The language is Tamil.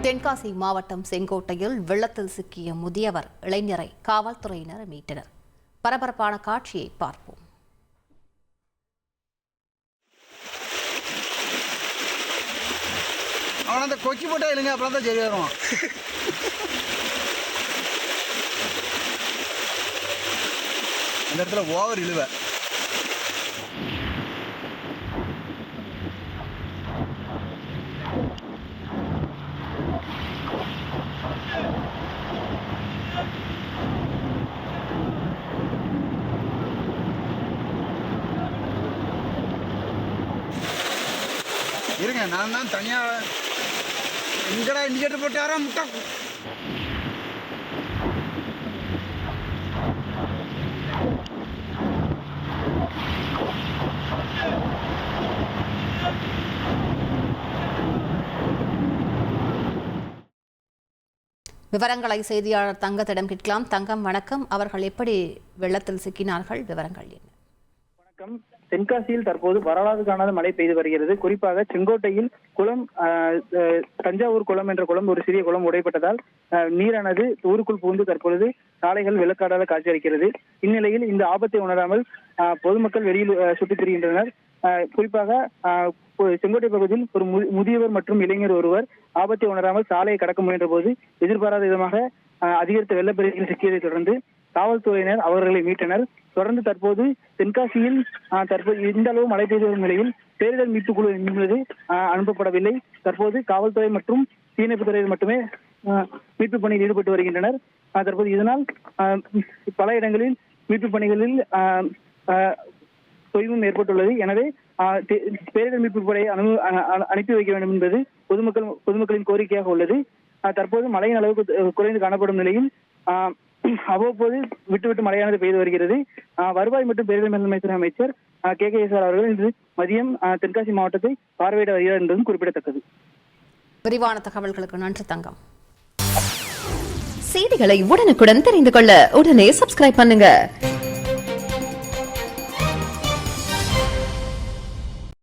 தென்காசி மாவட்டம் செங்கோட்டையில் வெள்ளத்தில் சிக்கிய முதியவர் இளைஞரை காவல்துறையினர் மீட்டனர். பரபரப்பான காட்சியை பார்ப்போம். அவன் அந்த கொக்கி போட்டா இல்லைங்க, அப்புறம் தான் சரி வருவான். அந்த இடத்துல ஓவர் இழுவ. இருங்க, நான் தான் தனியாக எங்கடா இண்டிகேட்டர் போட்டாரா முட்டா. விவரங்களை செய்தியாளர் தங்கத்திடம் கேட்கலாம். தங்கம், வணக்கம். அவர்கள் எப்படி வெள்ளத்தில் சிக்கினார்கள்? விவரங்கள் என்ன? வணக்கம். தென்காசியில் தற்போது வரலாறு காணாத மழை பெய்து வருகிறது. குறிப்பாக செங்கோட்டையில் குளம், தஞ்சாவூர் குளம் என்ற குளம், ஒரு சிறிய குளம் உடைப்பட்டதால் நீரானது ஊருக்குள் புகுந்து தற்பொழுது சாலைகள் வெள்ளக்காடாக காட்சியளிக்கிறது. இந்நிலையில் இந்த ஆபத்தை உணராமல் பொதுமக்கள் வெளியில் சுற்றித் திரிகின்றனர். குறிப்பாக செங்கோட்டை பகுதியில் ஒரு முதியவர் மற்றும் இளைஞர் ஒருவர் ஆபத்தை உணராமல் சாலையை கடக்க முயன்ற போது எதிர்பாராத விதமாக அதிகரித்த வெள்ளப்பெருக்கில் சிக்கியதை தொடர்ந்து காவல்துறையினர் அவர்களை மீட்டனர். தொடர்ந்து தற்போது தென்காசியில் இந்த அளவு மழை பெய்து வரும் நிலையில் பேரிடர் மீட்பு குழு என்பது அனுப்பப்படவில்லை. தற்போது காவல்துறை மற்றும் தீயணைப்பு துறையில் மட்டுமே மீட்பு பணியில் ஈடுபட்டு வருகின்றனர். தற்போது இதனால் பல இடங்களில் மீட்பு பணிகளில் தொய்வும் ஏற்பட்டுள்ளது. எனவே பேரிடர் மீட்பு படையை அனுப்பி வைக்க வேண்டும் என்பது பொதுமக்களின் கோரிக்கையாக உள்ளது. தற்போது மழையின் அளவுக்கு குறைந்து காணப்படும் நிலையில் அவ்வப்போது விட்டு மழையானது பெய்து வருகிறது. வருவாய் மற்றும் பேரிடர் மேலாண்மை துறை அமைச்சர் KKS அவர்கள் இன்று மதியம் தென்காசி மாவட்டத்தை பார்வையிட வருகிறார் என்பதும் குறிப்பிடத்தக்கது. விரிவான தகவல்களுக்கு நன்றி தங்கம். செய்திகளை உடனுக்குடன் தெரிந்து கொள்ள உடனே சப்ஸ்கிரைப் பண்ணுங்க.